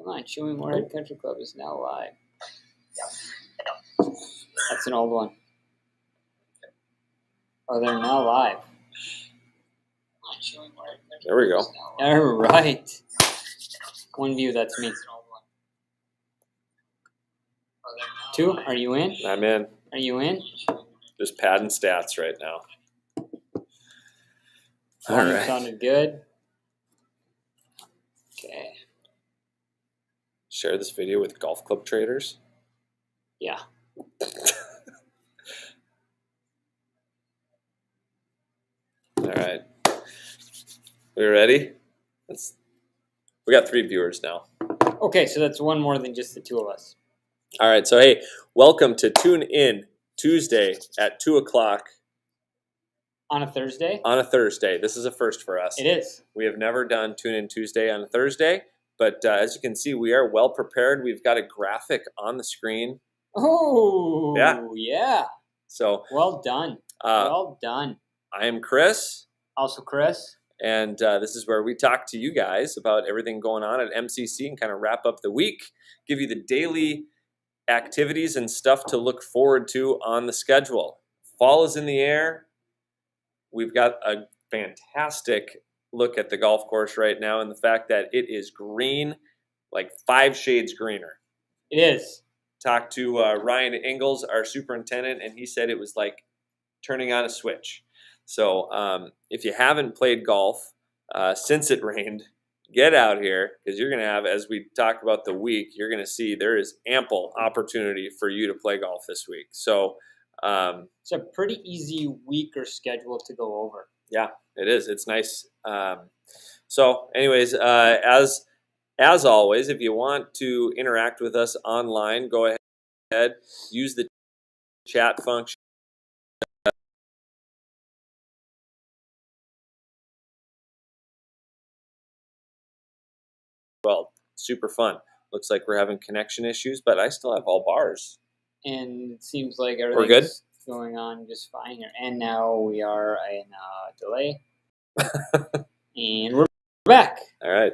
Come on, show me Moorhead Country Club is now live. That's an old one. Oh, they're now live. There we go. All right. One view, that's me. 2, are you in? I'm in. Are you in? Just padding stats right now. All Volume right. sounded good. Okay. Share this video with golf club traders. Yeah. All right. We ready? We got 3 viewers now. Okay, so that's one more than just the 2 of us. All right. So, hey, welcome to Tune In Tuesday at 2 o'clock. On a Thursday? On a Thursday. This is a first for us. It is. We have never done Tune In Tuesday on a Thursday, but as you can see, we are well prepared. We've got a graphic on the screen. Oh, yeah. So, well done. Well done. I am Chris. Also Chris. And this is where we talk to you guys about everything going on at MCC and kind of wrap up the week, give you the daily activities and stuff to look forward to on the schedule. Fall is in the air. We've got a fantastic look at the golf course right now and the fact that it is green, like 5 shades greener. It is. Talked to Ryan Ingalls, our superintendent, and he said it was like turning on a switch. So if you haven't played golf since it rained, get out here because you're going to have, as we talk about the week, you're going to see there is ample opportunity for you to play golf this week. So it's a pretty easy week or schedule to go over. Yeah, it is. It's nice. So anyways, as always, if you want to interact with us online, go ahead, use the chat function. Well, super fun. Looks like we're having connection issues, but I still have all bars. And it seems like good? everything's going on just fine here. And now we are in delay. And we're back. All right.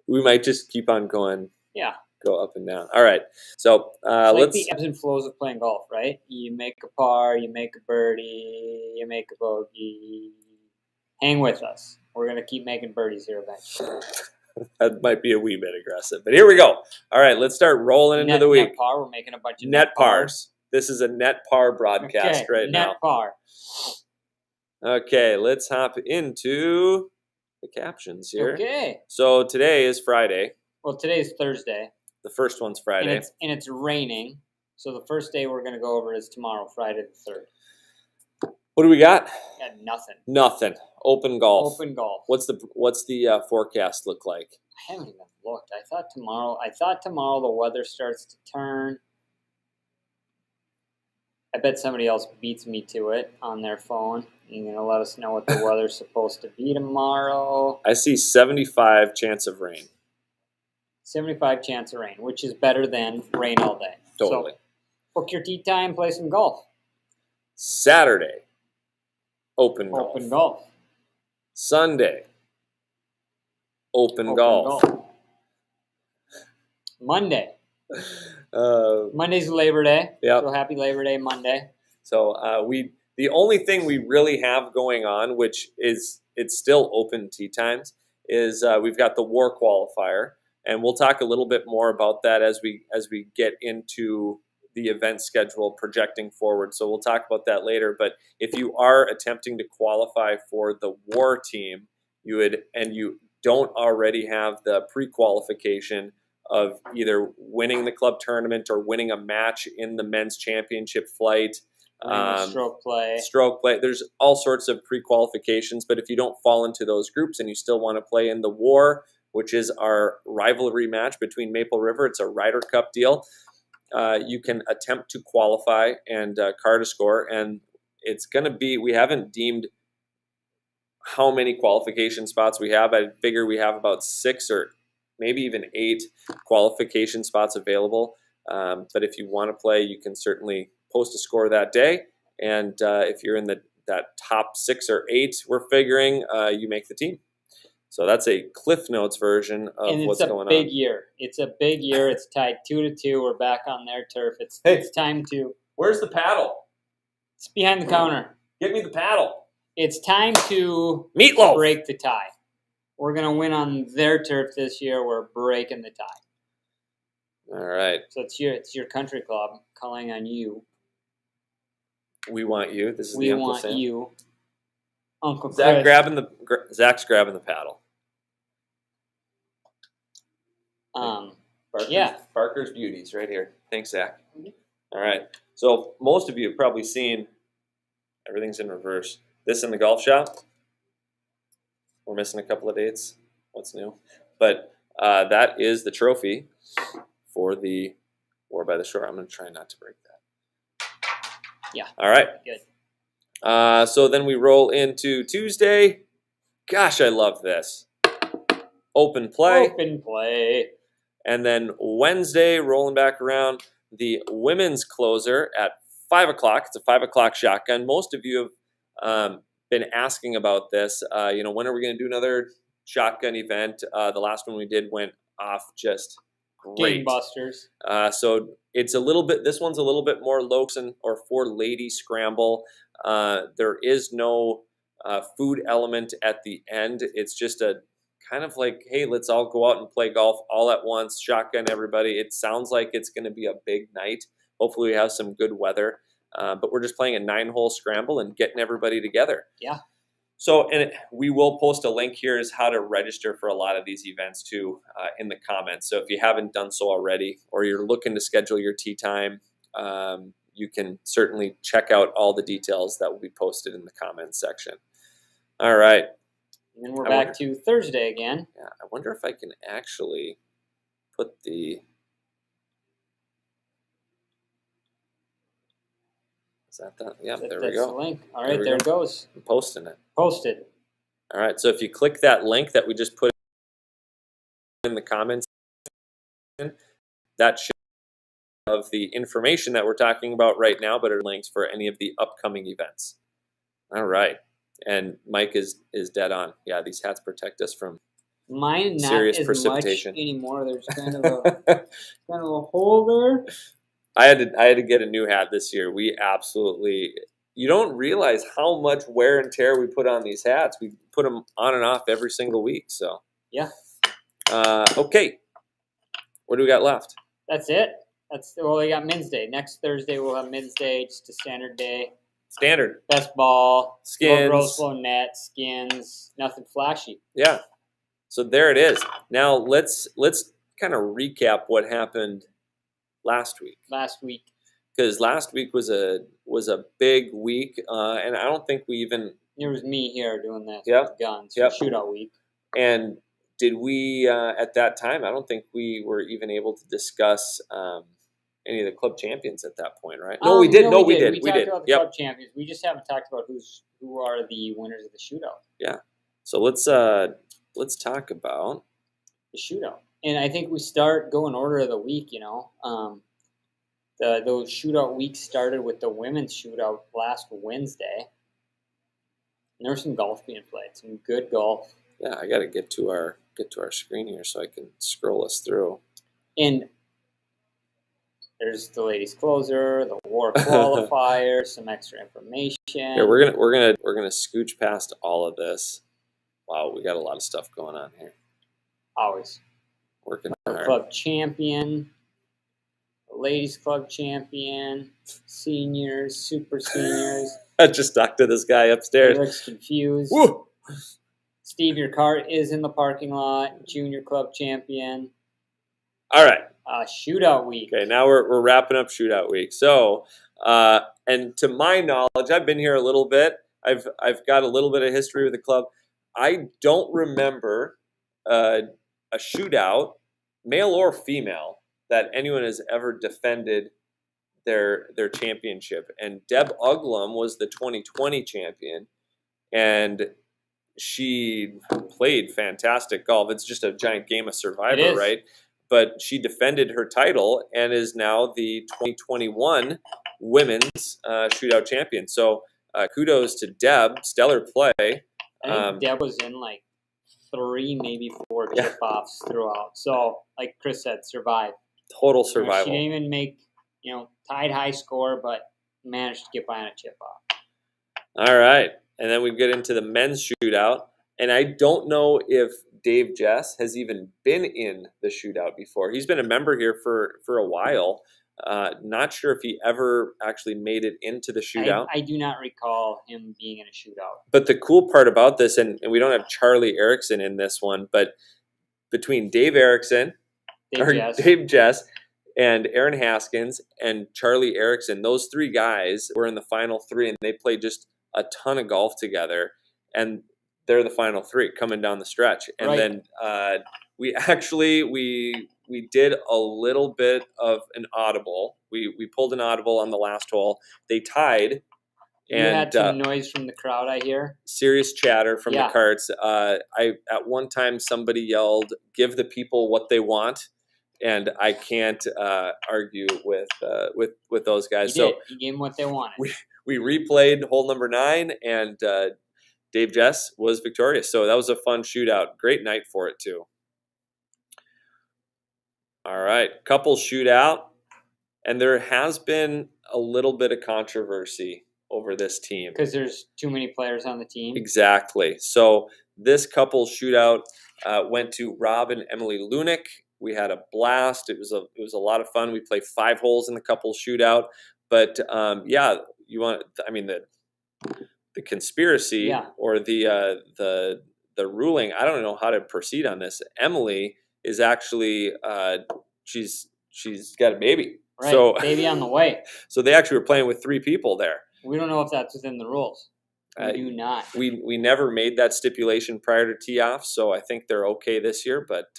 We might just keep on going. Yeah. Go up and down. All right. So it's let's. the ebbs and flows of playing golf, right? You make a par, you make a birdie, you make a bogey. Hang with us. We're going to keep making birdies here eventually. That might be a wee bit aggressive, but here we go. All right, let's start rolling into the week. Net par, we're making a bunch of net pars. This is a net par broadcast right now. Net par. Okay, let's hop into the captions here. Okay. So today is Friday. Well, today is Thursday. The first one's Friday. And it's raining. So the first day we're going to go over is tomorrow, Friday the 3rd. What do we got? Got nothing. Nothing. Open golf. Open golf. What's the forecast look like? I haven't even looked. I thought tomorrow the weather starts to turn. I bet somebody else beats me to it on their phone. You're going to let us know what the weather's supposed to be tomorrow. I see 75 chance of rain. 75 chance of rain, which is better than rain all day. Totally. So, book your tee time, play some golf. Saturday, open golf. Open golf. Sunday, open golf. Monday. Monday's Labor Day. Yep. So happy Labor Day Monday. So the only thing we really have going on, which is it's still open tee times, is we've got the WAR qualifier, and we'll talk a little bit more about that as we get into the event schedule projecting forward. So we'll talk about that later. But if you are attempting to qualify for the WAR team, you don't already have the pre-qualification of either winning the club tournament or winning a match in the men's championship flight, stroke play. There's all sorts of pre-qualifications, but if you don't fall into those groups and you still want to play in the WAR, which is our rivalry match between Maple River, it's a Ryder Cup deal, you can attempt to qualify and card a score, and it's going to be, we haven't deemed how many qualification spots we have. I figure we have about 6 or maybe even 8 qualification spots available. But if you want to play, you can certainly post a score that day. And if you're in that top 6 or 8, we're figuring you make the team. So that's a Cliff Notes version of and what's it's a going big on. year. It's a big year. It's tied 2-2. We're back on their turf. It's time to. Where's the paddle? It's behind the counter. Get me the paddle. It's time to Meatloaf. break the tie. We're gonna win on their turf this year. We're breaking the tie. All right. So it's your country club calling on you. We want you. This is We the Uncle want Sam. you, Uncle Chris. Zach's grabbing the paddle. Barker's Beauties right here. Thanks, Zach. All right. So most of you have probably seen everything's in reverse. This in the golf shop. We're missing a couple of dates. What's new? But that is the trophy for the War by the Shore. I'm going to try not to break that. Yeah. All right. Good. So then we roll into Tuesday. Gosh, I love this. Open play. Open play. And then Wednesday, rolling back around, the women's closer at 5 o'clock. It's a 5 o'clock shotgun. Most of you have been asking about this. When are we going to do another shotgun event? The last one we did went off just great. Gangbusters. So it's a little bit, this one's a little bit more Lokeson or for lady scramble. There is no food element at the end. It's just a kind of like, hey, let's all go out and play golf all at once, shotgun everybody. It sounds like it's going to be a big night. Hopefully we have some good weather. But we're just playing a 9-hole scramble and getting everybody together. Yeah. So, and we will post a link here as how to register for a lot of these events too in the comments. So if you haven't done so already, or you're looking to schedule your tee time, you can certainly check out all the details that will be posted in the comments section. All right. And then we're back to Thursday again. Yeah, I wonder if I can actually put the... Is that that? Yeah, there we go. That's the link. All right, there it goes. I'm posting it. Posted. All right, so if you click that link that we just put in the comments, that should of the information that we're talking about right now, but are links for any of the upcoming events. All right, and Mike is dead on. Yeah, these hats protect us from serious precipitation. Much anymore. There's kind of a hole there. I had to get a new hat this year. We absolutely, you don't realize how much wear and tear we put on these hats. We put them on and off every single week. So yeah. Okay. What do we got left? That's it. We got Men's Day. Next Thursday we'll have Men's Day, just a standard day. Standard. Best ball, skins, slow net, skins, nothing flashy. Yeah. So there it is. Now let's kind of recap what happened last week. Because last week was a big week, and I don't think we even... It was me here doing this with guns for shootout week. And did we, at that time, I don't think we were even able to discuss any of the club champions at that point, right? No, we did. We did. We talked about the club champions. We just haven't talked about who are the winners of the shootout. Yeah. So let's talk about the shootout. And I think we start go in order of the week, those shootout weeks started with the women's shootout last Wednesday. And there was some golf being played, some good golf. Yeah, I got to get to our screen here so I can scroll us through. And there's the ladies closer, the war qualifier, some extra information. Here, we're gonna scooch past all of this. Wow, we got a lot of stuff going on here. Always. Working hard. Club champion, ladies club champion, seniors, super seniors. I just talked to this guy upstairs. He looks confused. Woo! Steve, your car is in the parking lot. Junior club champion. All right. Shootout week. Okay, now we're wrapping up shootout week. So, and to my knowledge, I've been here a little bit. I've got a little bit of history with the club. I don't remember a shootout, male or female, that anyone has ever defended their championship. And Deb Uglum was the 2020 champion, and she played fantastic golf. It's just a giant game of Survivor, right? But she defended her title and is now the 2021 women's shootout champion. So kudos to Deb. Stellar play. I think Deb was in like 3, maybe 4 chip-offs throughout. So, like Chris said, survive. Total She survival. didn't even make, tied high score, but managed to get by on a chip-off. All right. And then we get into the men's shootout. And I don't know if Dave Jess has even been in the shootout before. He's been a member here for a while. Not sure if he ever actually made it into the shootout. I do not recall him being in a shootout. But the cool part about this, and we don't have Charlie Erickson in this one, but between Dave Erickson, Dave Jess, and Aaron Haskins and Charlie Erickson, those 3 guys were in the final 3, and they played just a ton of golf together. And they're the final 3 coming down the stretch. And then we did a little bit of an audible. We pulled an audible on the last hole. They tied. You had some noise from the crowd, I hear. Serious chatter from the carts. At one time somebody yelled, "Give the people what they want," and I can't argue with those guys. You gave them what they wanted. We replayed hole number 9, and Dave Jess was victorious. So that was a fun shootout. Great night for it too. All right, couple shootout, and there has been a little bit of controversy over this team because there's too many players on the team. Exactly. So this couple shootout went to Rob and Emily Lunick. We had a blast. It was a lot of fun. We played 5 holes in the couple shootout. But the conspiracy or the ruling. I don't know how to proceed on this. Emily is actually she's got a baby. Right, so baby on the way. So they actually were playing with 3 people there. We don't know if that's within the rules. We do not. We never made that stipulation prior to tee off, so I think they're okay this year. But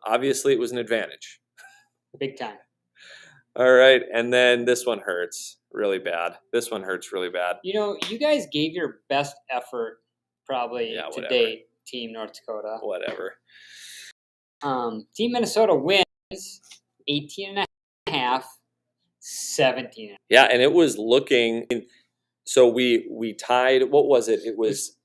obviously, it was an advantage. Big time. All right, and then this one hurts really bad. This one hurts really bad. You guys gave your best effort probably to date, Team North Dakota. Whatever. Team Minnesota wins 18.5, 17. Yeah, and it was looking. So we tied. What was it? It was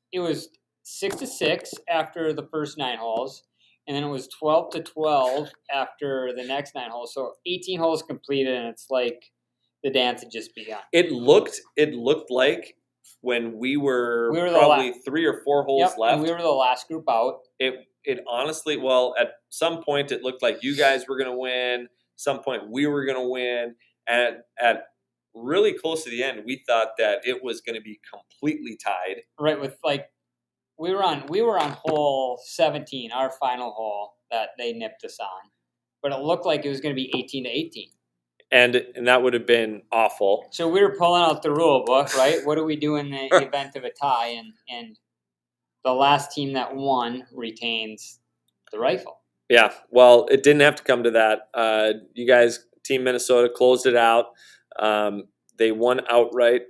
6-6 after the first 9 holes, and then it was 12-12 after the next 9 holes. So 18 holes completed, and it's like the dance had just begun. It looked like when we were probably 3 or 4 holes left. And we were the last group out. It honestly, well, at some point it looked like you guys were going to win. Some point we were going to win, and at really close to the end, we thought that it was going to be completely tied. Right, with we were on hole 17, our final hole that they nipped us on, but it looked like it was going to be 18-18. And that would have been awful. So we were pulling out the rule book, right? What do we do in the event of a tie? And the last team that won retains the rifle. Yeah, well, it didn't have to come to that. You guys, Team Minnesota, closed it out. They won outright,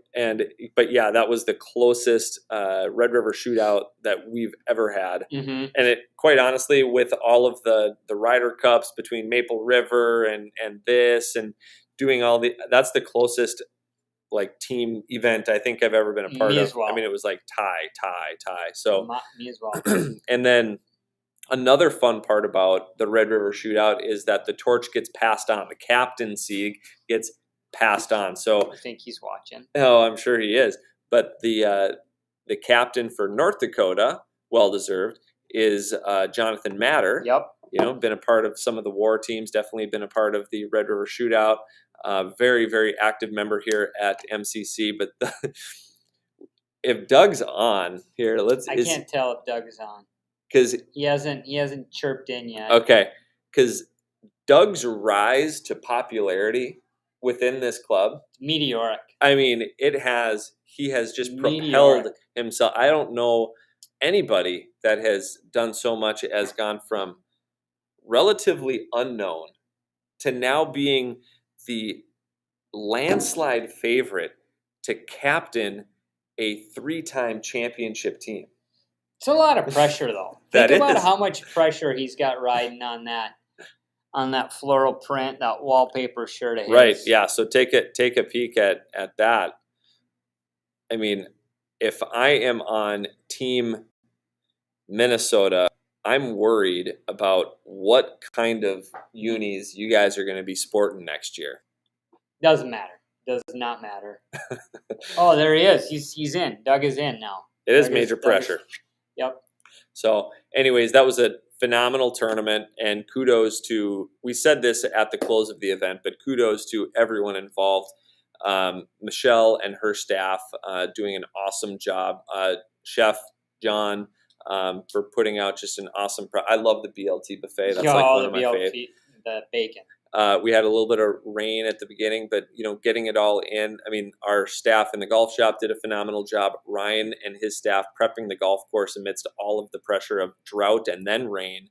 but yeah, that was the closest Red River shootout that we've ever had. Mm-hmm. And it, quite honestly, with all of the Ryder Cups between Maple River and this and doing that's the closest team event I think I've ever been a part of. As well. I mean, it was like tie. So me as well. And then another fun part about the Red River shootout is that the torch gets passed on. The captaincy gets passed on. So I think he's watching. Oh, I'm sure he is. But the captain for North Dakota, well deserved, is Jonathan Matter. Yep. Been a part of some of the war teams. Definitely been a part of the Red River shootout. Very, very active member here at MCC. But if Doug's on here, I can't tell if Doug is on because he hasn't chirped in yet. Okay, because Doug's rise to popularity within this club, meteoric. I mean, he has just propelled himself. I don't know anybody that has done so much as gone from relatively unknown to now being the landslide favorite to captain a 3-time championship team. It's a lot of pressure, though. Think about how much pressure he's got riding on that floral print, that wallpaper shirt of his. Right, yeah. So take a peek at that. I mean, if I am on Team Minnesota, I'm worried about what kind of unis you guys are going to be sporting next year. Doesn't matter. Does not matter. Oh, there he is. He's in. Doug is in now. It is major pressure. Yep. So, anyways, that was a phenomenal tournament, and kudos to, we said this at the close of the event, but kudos to everyone involved. Michelle and her staff doing an awesome job. Chef John for putting out just an awesome. I love the BLT buffet. That's like one of my favorite. The bacon. We had a little bit of rain at the beginning, but getting it all in. I mean, our staff in the golf shop did a phenomenal job. Ryan and his staff prepping the golf course amidst all of the pressure of drought and then rain.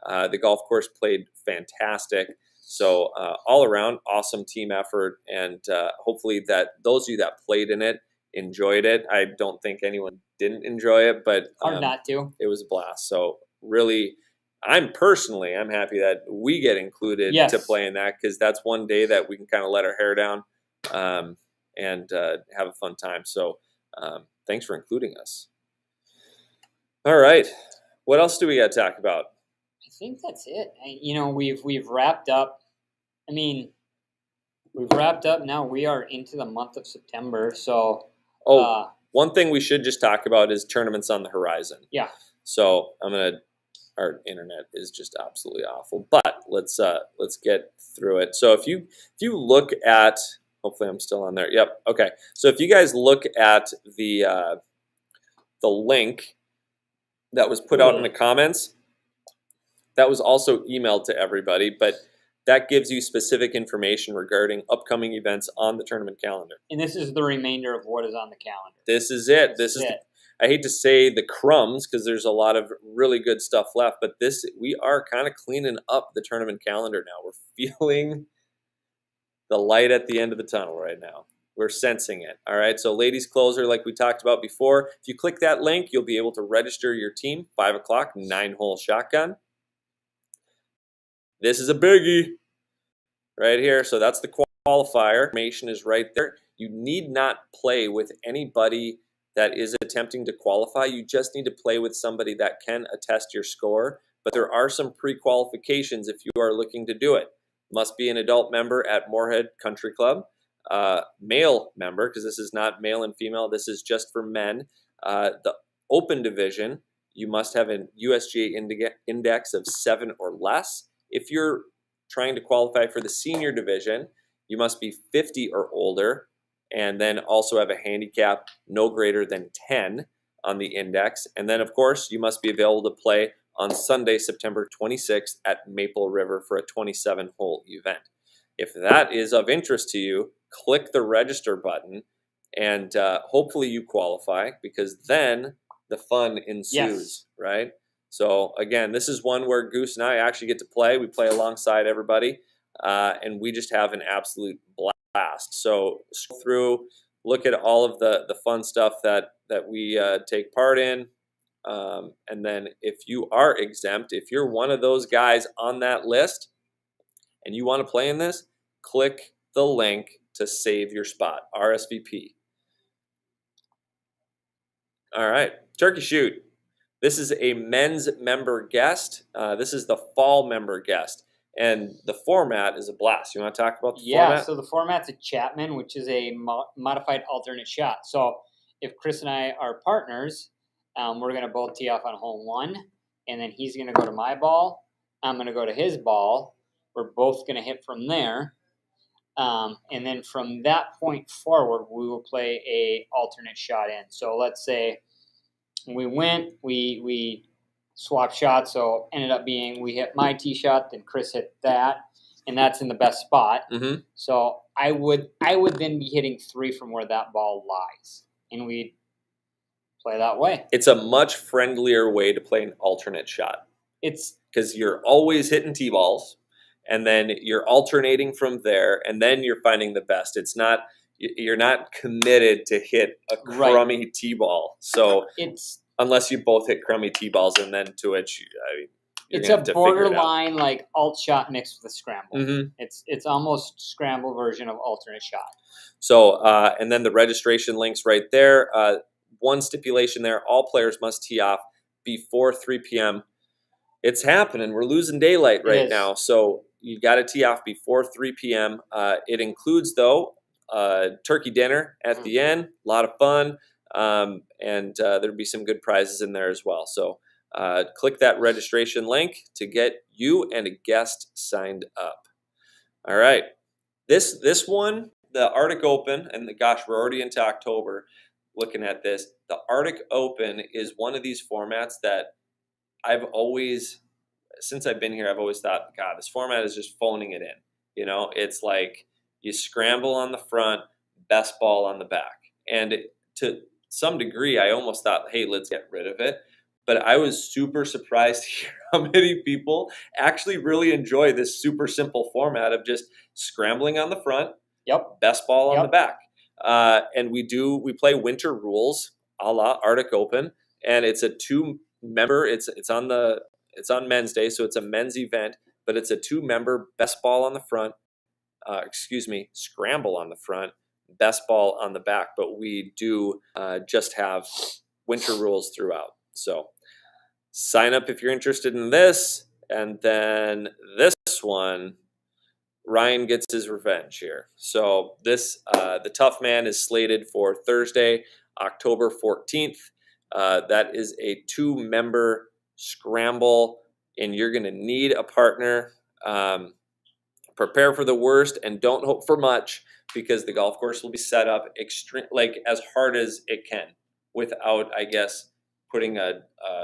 The golf course played fantastic. So all around, awesome team effort, and hopefully that those of you that played in it enjoyed it. I don't think anyone didn't enjoy it, but hard not to. It was a blast. So really, I'm happy that we get included to play in that, because that's one day that we can kind of let our hair down and have a fun time. So thanks for including us. All right, what else do we got to talk about? I think that's it. We've wrapped up. I mean, we've wrapped up now. We are into the month of September. So, one thing we should just talk about is tournaments on the horizon. Yeah. So our internet is just absolutely awful, but let's get through it. So if you look at, hopefully I'm still on there. Yep. Okay. So if you guys look at the link that was put out in the comments, that was also emailed to everybody, but that gives you specific information regarding upcoming events on the tournament calendar. And this is the remainder of what is on the calendar. This is it. This is it. I hate to say the crumbs, because there's a lot of really good stuff left, but we are kind of cleaning up the tournament calendar now. We're feeling the light at the end of the tunnel right now. We're sensing it. All right. So ladies closer, like we talked about before, if you click that link, you'll be able to register your team. 5 o'clock, 9-hole shotgun. This is a biggie right here. So that's the qualifier. Information is right there. You need not play with anybody that is attempting to qualify. You just need to play with somebody that can attest your score. But there are some pre-qualifications if you are looking to do it. Must be an adult member at Moorhead Country Club. Male member, because this is not male and female. This is just for men. The open division, you must have an USGA index of 7 or less. If you're trying to qualify for the senior division, you must be 50 or older, and then also have a handicap no greater than 10 on the index. And then, of course, you must be available to play on Sunday, September 26th at Maple River for a 27-hole event. If that is of interest to you, click the register button, and hopefully you qualify, because then the fun ensues, right? So, again, this is one where Goose and I actually get to play. We play alongside everybody, and we just have an absolute blast. So scroll through, look at all of the fun stuff that we take part in. And then if you are exempt, if you're one of those guys on that list and you want to play in this, click the link to save your spot, RSVP. All right, turkey shoot. This is a men's member guest. This is the fall member guest. And the format is a blast. You want to talk about the format? Yeah, so the format's a Chapman, which is a modified alternate shot. So if Chris and I are partners, we're going to both tee off on hole 1, and then he's going to go to my ball. I'm going to go to his ball. We're both going to hit from there. And then from that point forward, we will play a alternate shot in. So let's say we went, we swapped shots, so ended up being we hit my tee shot, then Chris hit that, and that's in the best spot. Mm-hmm. So I would then be hitting 3 from where that ball lies, and we'd play that way. It's a much friendlier way to play an alternate shot. It's because you're always hitting tee balls, and then you're alternating from there, and then you're finding the best. It's not, you're not committed to hit a crummy tee ball. So it's unless you both hit crummy tee balls, and then to which it's a borderline like alt shot mixed with a scramble. Mm-hmm. It's almost scramble version of alternate shot. So and then the registration links right there. One stipulation there: all players must tee off before 3 p.m. It's happening. We're losing daylight right is. now, so you got to tee off before 3 p.m. It includes, though, turkey dinner at the end. A lot of fun, and there'll be some good prizes in there as well. So click that registration link to get you and a guest signed up. All right. This one, the Arctic Open, and gosh, we're already into October looking at this. The Arctic Open is one of these formats that I've always, since I've been here, I've always thought, God, this format is just phoning it in. You know, it's like you scramble on the front, best ball on the back. And to some degree, I almost thought, hey, let's get rid of it. But I was super surprised to hear how many people actually really enjoy this super simple format of just scrambling on the front, best ball on the back. And we play winter rules a la Arctic Open, and it's a 2-member. It's on Men's Day, so it's a men's event, but it's a 2-member best ball on the front. Scramble on the front, best ball on the back. But we do just have winter rules throughout. So sign up if you're interested in this. And then this one, Ryan gets his revenge here. So this, the Tough Man is slated for Thursday, October 14th. That is a 2-member scramble, and you're going to need a partner. Prepare for the worst and don't hope for much, because the golf course will be set up as hard as it can without, I guess, putting a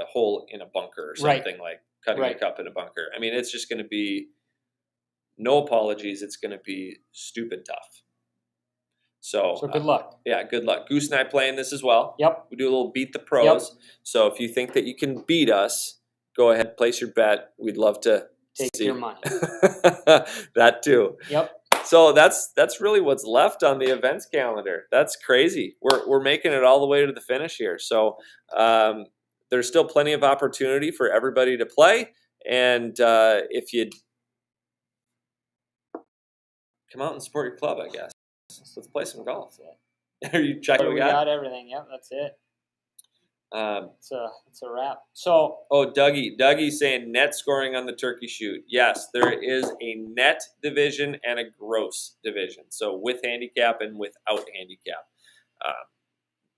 hole in a bunker or something, like cutting a cup in a bunker. I mean, it's just going to be no apologies. It's going to be stupid tough. So good luck. Yeah, good luck. Goose and I playing this as well. Yep. We do a little beat the pros. Yep. So if you think that you can beat us, go ahead, place your bet. We'd love to take your money. That too. Yep. So that's really what's left on the events calendar. That's crazy. We're making it all the way to the finish here. So there's still plenty of opportunity for everybody to play. And if you come out and support your club, I guess. Let's play some golf. Are you checking? We got everything. Yep, that's it. It's a wrap. So Dougie's saying net scoring on the turkey shoot. Yes, there is a net division and a gross division. So with handicap and without handicap.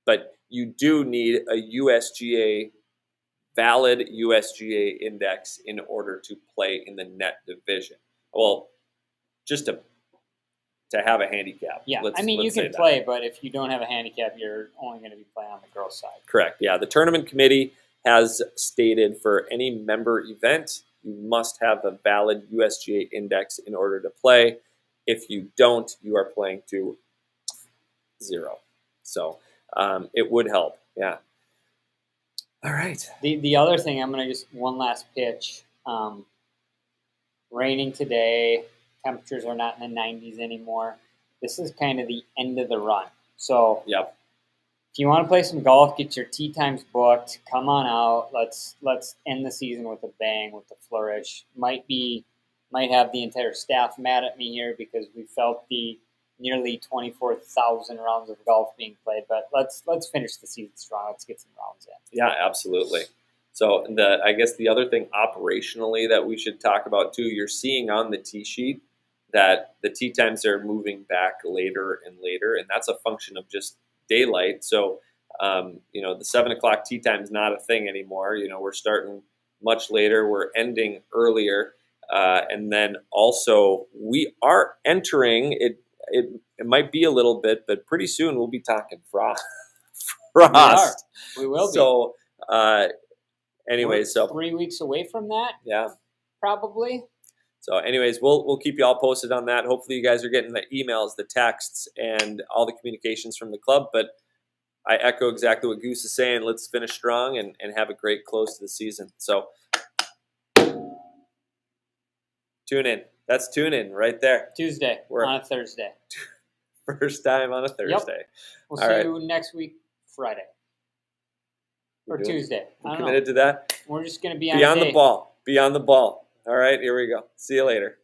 But you do need a valid USGA index in order to play in the net division. Well, just to have a handicap. Yeah, you can play, but if you don't have a handicap, you're only going to be playing on the gross side. Correct. Yeah, the tournament committee has stated for any member event, you must have a valid USGA index in order to play. If you don't, you are playing to 0. So it would help. Yeah. All right. The other thing, I'm going to just one last pitch. Raining today. Temperatures are not in the 90s anymore. This is kind of the end of the run. So if you want to play some golf, get your tee times booked. Come on out. Let's end the season with a bang, with a flourish. Might have the entire staff mad at me here because we felt the nearly 24,000 rounds of golf being played. But let's finish the season strong. Let's get some rounds in. Yeah, absolutely. So I guess the other thing operationally that we should talk about too, you're seeing on the tee sheet that the tee times are moving back later and later, and that's a function of just daylight. So, the 7 o'clock tee time is not a thing anymore. We're starting much later. We're ending earlier. And then also we are entering it. It might be a little bit, but pretty soon we'll be talking frost. We will be. So, anyways, we're 3 weeks away from that. Yeah. Probably. So anyways, we'll keep you all posted on that. Hopefully you guys are getting the emails, the texts, and all the communications from the club. But I echo exactly what Goose is saying. Let's finish strong and have a great close to the season. So tune in. That's tune in right there. Tuesday on a Thursday. First time on a Thursday. Yep. We'll see you next week, Friday. Or Tuesday. I'm committed to that. We're just going to be on the ball. Be on the ball. All right, here we go. See you later.